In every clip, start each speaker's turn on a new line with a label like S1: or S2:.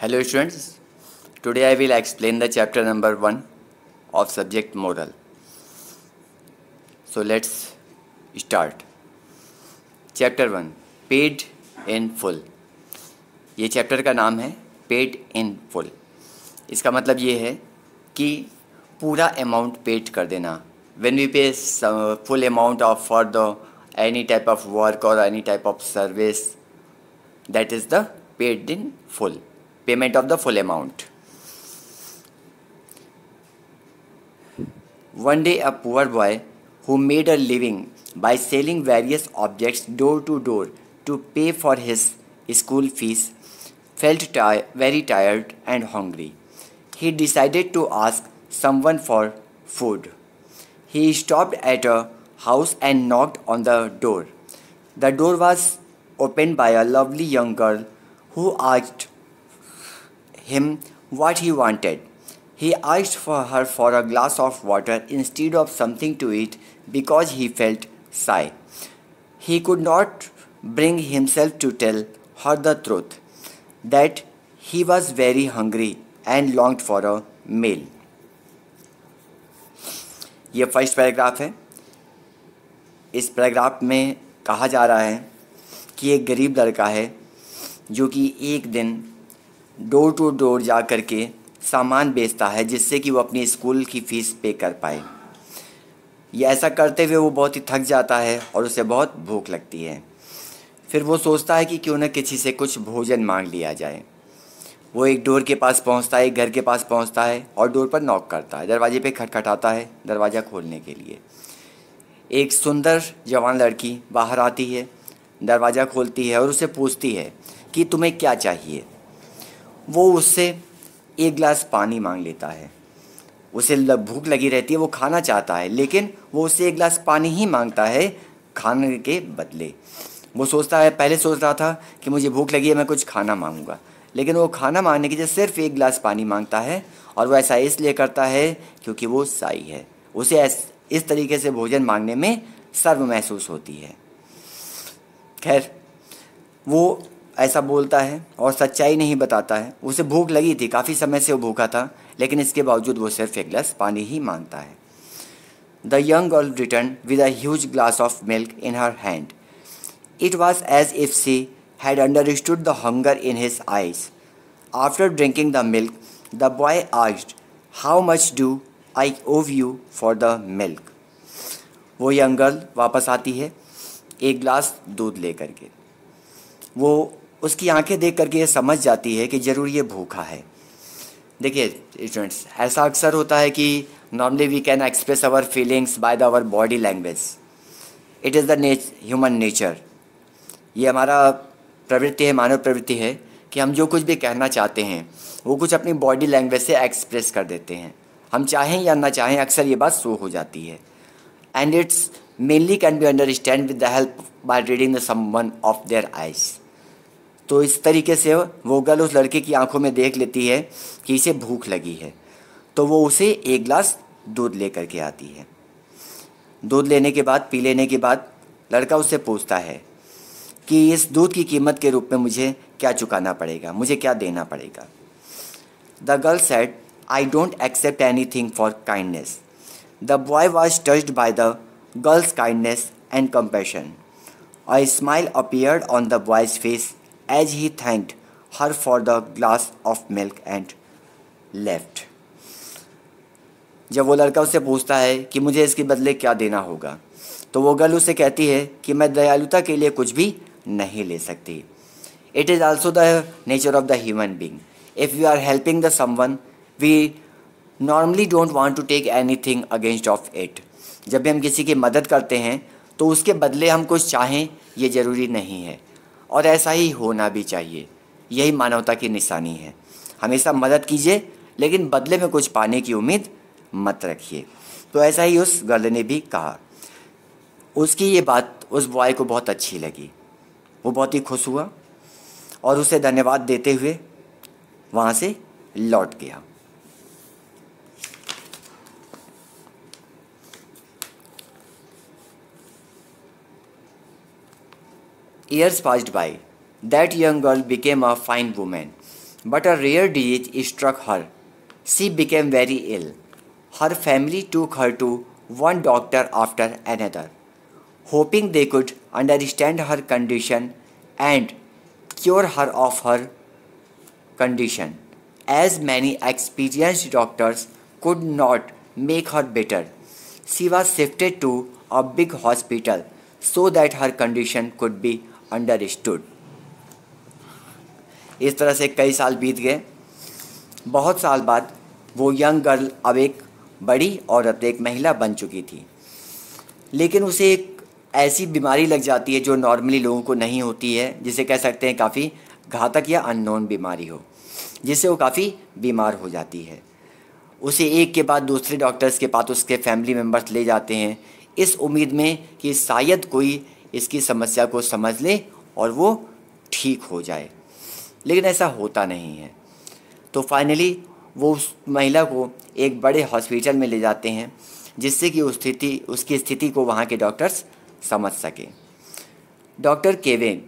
S1: Hello students, today I will explain the chapter number 1 of subject moral. So let's start. Chapter 1 Paid in full. ये chapter का नाम है paid in full. इसका मतलब ये है कि पूरा अमाउंट पेड कर देना। When we pay full amount of for the any type of work or any type of service, that is the paid in full. Payment of the full amount. One day a poor boy who made a living by selling various objects door to door to pay for his school fees felt very tired and hungry. He decided to ask someone for food. He stopped at a house and knocked on the door. The door was opened by a lovely young girl who asked him what he wanted. He asked for her for a glass of water instead of something to eat because he felt shy. He could not bring himself to tell her the truth that he was very hungry and longed for a meal. ये first paragraph है। इस paragraph में कहा जा रहा है कि एक गरीब लड़का है जो कि एक दिन डोर टू डोर जा कर के सामान बेचता है जिससे कि वो अपनी स्कूल की फ़ीस पे कर पाए। ये ऐसा करते हुए वो बहुत ही थक जाता है और उसे बहुत भूख लगती है। फिर वो सोचता है कि क्यों न किसी से कुछ भोजन मांग लिया जाए। वो एक डोर के पास पहुंचता है, एक घर के पास पहुंचता है और डोर पर नॉक करता है। दरवाजे पे खटखटाता है दरवाज़ा खोलने के लिए। एक सुंदर जवान लड़की बाहर आती है, दरवाज़ा खोलती है और उसे पूछती है कि तुम्हें क्या चाहिए। वो उससे एक गिलास पानी मांग लेता है। उसे भूख लगी रहती है, वो खाना चाहता है, लेकिन वो उससे एक गिलास पानी ही मांगता है खाने के बदले। वो सोचता है, पहले सोच रहा था कि मुझे भूख लगी है, मैं कुछ खाना मांगूंगा, लेकिन वो खाना मांगने की जगह सिर्फ एक गिलास पानी मांगता है। और वो ऐसा इसलिए करता है क्योंकि वो शाई है। उसे इस तरीके से भोजन मांगने में शर्म महसूस होती है। खैर, वो ऐसा बोलता है और सच्चाई नहीं बताता है। उसे भूख लगी थी, काफ़ी समय से वो भूखा था, लेकिन इसके बावजूद वो सिर्फ एक गिलास पानी ही मांगता है। The young girl return with a huge glass of milk in her hand. It was as if she had understood the hunger in his eyes. After drinking the milk, the boy asked, "How much do I owe you for the milk?" वो young girl वापस आती है एक गिलास दूध लेकर के। वो उसकी आंखें देख करके ये समझ जाती है कि ज़रूर ये भूखा है। देखिए स्टूडेंट्स, ऐसा अक्सर होता है कि normally we can express our feelings by the our body language. It is the human nature. ये हमारा प्रवृत्ति है, मानव प्रवृत्ति है कि हम जो कुछ भी कहना चाहते हैं वो कुछ अपनी बॉडी लैंग्वेज से एक्सप्रेस कर देते हैं। हम चाहें या ना चाहें, अक्सर ये बात शो हो जाती है। And it's mainly can be understand with the help by reading the someone of their eyes. तो इस तरीके से वो गर्ल उस लड़के की आंखों में देख लेती है कि इसे भूख लगी है, तो वो उसे एक गिलास दूध लेकर के आती है। दूध लेने के बाद, पी लेने के बाद, लड़का उससे पूछता है कि इस दूध की कीमत के रूप में मुझे क्या चुकाना पड़ेगा, मुझे क्या देना पड़ेगा। The girl said, "I don't accept anything for kindness." The boy was touched by the girl's kindness and compassion. A smile appeared on the boy's face as he thanked her for the glass of milk and left. जब वो लड़का उससे पूछता है कि मुझे इसके बदले क्या देना होगा, तो वो गर्ल उससे कहती है कि मैं दयालुता के लिए कुछ भी नहीं ले सकती. It is also the nature of the human being. If you are helping the someone, we normally don't want to take anything against of it. जब भी हम किसी की मदद करते हैं तो उसके बदले हम कुछ चाहें, ये ज़रूरी नहीं है, और ऐसा ही होना भी चाहिए। यही मानवता की निशानी है। हमेशा मदद कीजिए, लेकिन बदले में कुछ पाने की उम्मीद मत रखिए। तो ऐसा ही उस गर्ल ने भी कहा। उसकी ये बात उस बॉय को बहुत अच्छी लगी। वो बहुत ही खुश हुआ और उसे धन्यवाद देते हुए वहाँ से लौट गया। Years passed by. That young girl became a fine woman. But a rare disease struck her. She became very ill. Her family took her to one doctor after another, hoping they could understand her condition and cure her of her condition. As many experienced doctors could not make her better, she was shifted to a big hospital so that her condition could be understood. इस तरह से कई साल बीत गए। बहुत साल बाद वो यंग गर्ल अब एक बड़ी औरत, एक महिला बन चुकी थी, लेकिन उसे एक ऐसी बीमारी लग जाती है जो नॉर्मली लोगों को नहीं होती है, जिसे कह सकते हैं काफ़ी घातक या अननोन बीमारी हो, जिससे वो काफ़ी बीमार हो जाती है। उसे एक के बाद दूसरे डॉक्टर्स के पास उसके फैमिली मेम्बर्स ले जाते हैं, इस उम्मीद में कि शायद कोई इसकी समस्या को समझ ले और वो ठीक हो जाए, लेकिन ऐसा होता नहीं है। तो फाइनली वो उस महिला को एक बड़े हॉस्पिटल में ले जाते हैं, जिससे कि उसकी स्थिति को वहाँ के डॉक्टर्स समझ सकें। Doctor Kevin,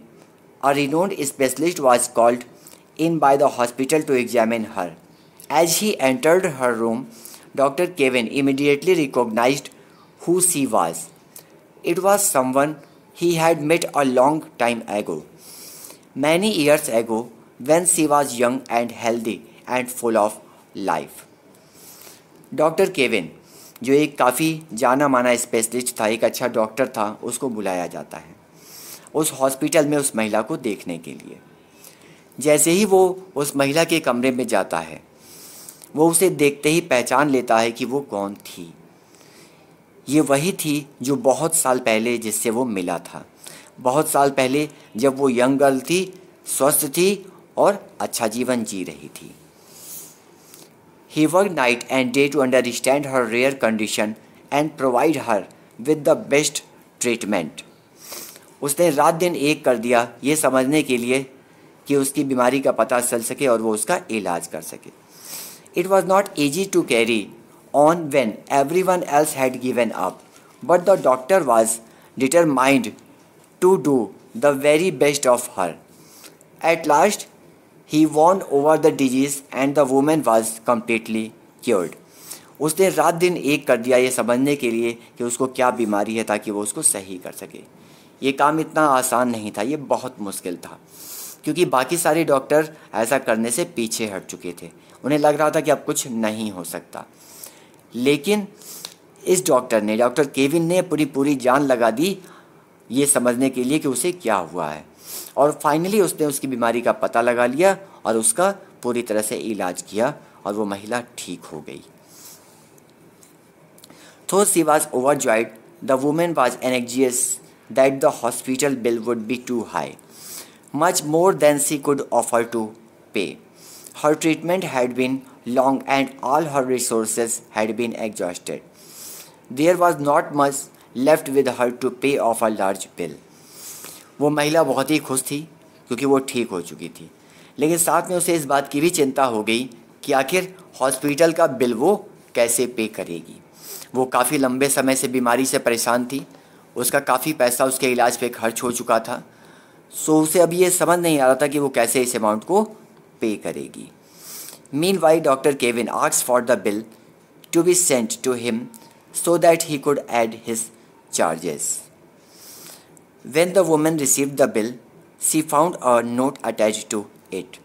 S1: a renowned specialist, was called in by the hospital to examine her. As he entered her room, doctor Kevin immediately recognized who she was. It was someone he had met a long time ago, many years ago, when she was young and healthy and full of life. Doctor Kevin, जो एक काफ़ी जाना माना specialist था, एक अच्छा doctor था, उसको बुलाया जाता है उस हॉस्पिटल में उस महिला को देखने के लिए। जैसे ही वो उस महिला के कमरे में जाता है, वो उसे देखते ही पहचान लेता है कि वो कौन थी। ये वही थी जो बहुत साल पहले जिससे वो मिला था, बहुत साल पहले जब वो यंग गर्ल थी, स्वस्थ थी और अच्छा जीवन जी रही थी। He worked night and day to understand her rare condition and provide her with the best treatment. उसने रात दिन एक कर दिया ये समझने के लिए कि उसकी बीमारी का पता चल सके और वो उसका इलाज कर सके। It was not easy to carry on when everyone else had given up, but the doctor was determined to do the very best of her. At last, he won over the disease and the woman was completely cured. उसने रात दिन एक कर दिया ये समझने के लिए कि उसको क्या बीमारी है, ताकि वो उसको सही कर सके। ये काम इतना आसान नहीं था, ये बहुत मुश्किल था, क्योंकि बाकी सारे डॉक्टर ऐसा करने से पीछे हट चुके थे। उन्हें लग रहा था कि अब कुछ नहीं हो सकता, लेकिन इस डॉक्टर ने, डॉक्टर केविन ने पूरी जान लगा दी ये समझने के लिए कि उसे क्या हुआ है, और फाइनली उसने उसकी बीमारी का पता लगा लिया और उसका पूरी तरह से इलाज किया और वो महिला ठीक हो गई। Though she was overjoyed, the woman was anxious that the hospital bill would be too high, much more than she could afford to pay. Her treatment had been long and all her resources had been exhausted. There was not much left with her to pay off a large bill. वो महिला बहुत ही खुश थी क्योंकि वो ठीक हो चुकी थी, लेकिन साथ में उसे इस बात की भी चिंता हो गई कि आखिर हॉस्पिटल का बिल वो कैसे पे करेगी। वो काफ़ी लंबे समय से बीमारी से परेशान थी, उसका काफ़ी पैसा उसके इलाज पे खर्च हो चुका था, सो उसे अभी ये समझ नहीं आ रहा था कि वो कैसे इस अमाउंट को पे करेगी। Meanwhile doctor Kevin asked for the bill to be sent to him so that he could add his charges. When the woman received the bill, she found a note attached to it.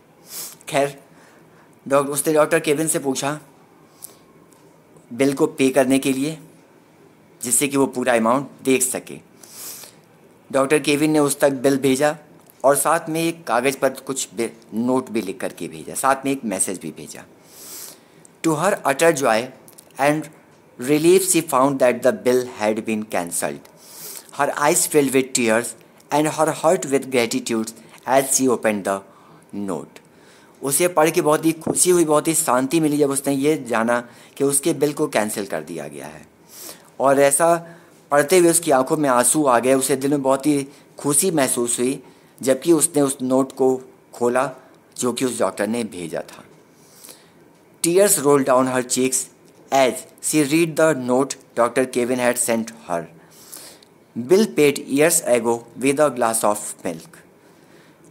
S1: खैर उसने doctor Kevin से पूछा bill को पे करने के लिए, जिससे कि वो पूरा अमाउंट देख सके। डॉक्टर केविन ने उस तक बिल भेजा और साथ में एक कागज़ पर कुछ नोट भी लिख करके भेजा, साथ में एक मैसेज भी भेजा। To her utter joy and relief, she found that the bill had been cancelled. Her eyes filled with tears and her heart with gratitude as she opened the note. उसे पढ़ के बहुत ही खुशी हुई, बहुत ही शांति मिली जब उसने ये जाना कि उसके बिल को कैंसिल कर दिया गया है, और ऐसा पढ़ते हुए उसकी आंखों में आंसू आ गए। उसे दिल में बहुत ही खुशी महसूस हुई जबकि उसने उस नोट को खोला जो कि उस डॉक्टर ने भेजा था। Tears rolled down her cheeks as she read the note Dr. Kevin had sent her. Bill paid years ago with a glass of milk.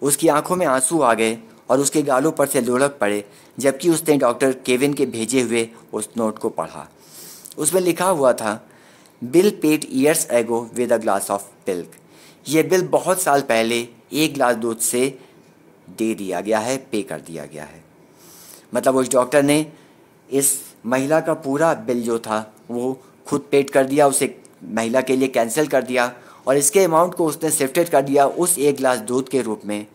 S1: उसकी आंखों में आंसू आ गए और उसके गालों पर से लुढ़क पड़े, जबकि उसने डॉक्टर केविन के भेजे हुए उस नोट को पढ़ा। उसमें लिखा हुआ था, bill paid years ago with a glass of milk. ये बिल बहुत साल पहले एक गिलास दूध से दे दिया गया है, पे कर दिया गया है। मतलब उस डॉक्टर ने इस महिला का पूरा बिल जो था वो खुद पेड कर दिया, उसे महिला के लिए कैंसिल कर दिया, और इसके अमाउंट को उसने शिफ्टेड कर दिया उस एक गिलास दूध के रूप में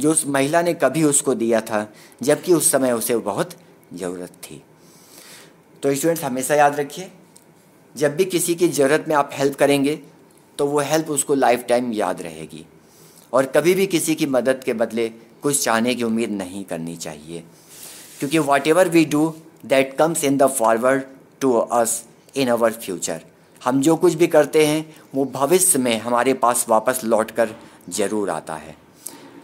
S1: जो उस महिला ने कभी उसको दिया था, जबकि उस समय उसे बहुत ज़रूरत थी। तो स्टूडेंट्स, हमेशा याद रखिए, जब भी किसी की ज़रूरत में आप हेल्प करेंगे तो वो हेल्प उसको लाइफ टाइम याद रहेगी, और कभी भी किसी की मदद के बदले कुछ चाहने की उम्मीद नहीं करनी चाहिए, क्योंकि whatever we do that comes in the forward to us in our future. हम जो कुछ भी करते हैं वो भविष्य में हमारे पास वापस लौट कर ज़रूर आता है।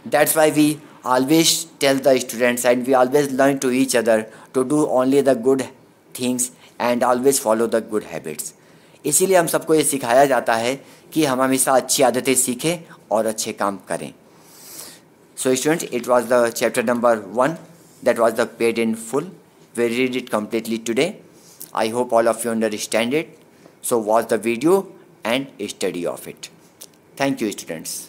S1: That's why we always tell the students and we always learn to each other to do only the good things and always follow the good habits. इसीलिए हम सबको ये सिखाया जाता है कि हम हमेशा अच्छी आदतें सीखें और अच्छे काम करें। So students, it was the chapter number 1, that was the paid in full. We read it completely today. I hope all of you understand it. So watch the video and study of it. Thank you students.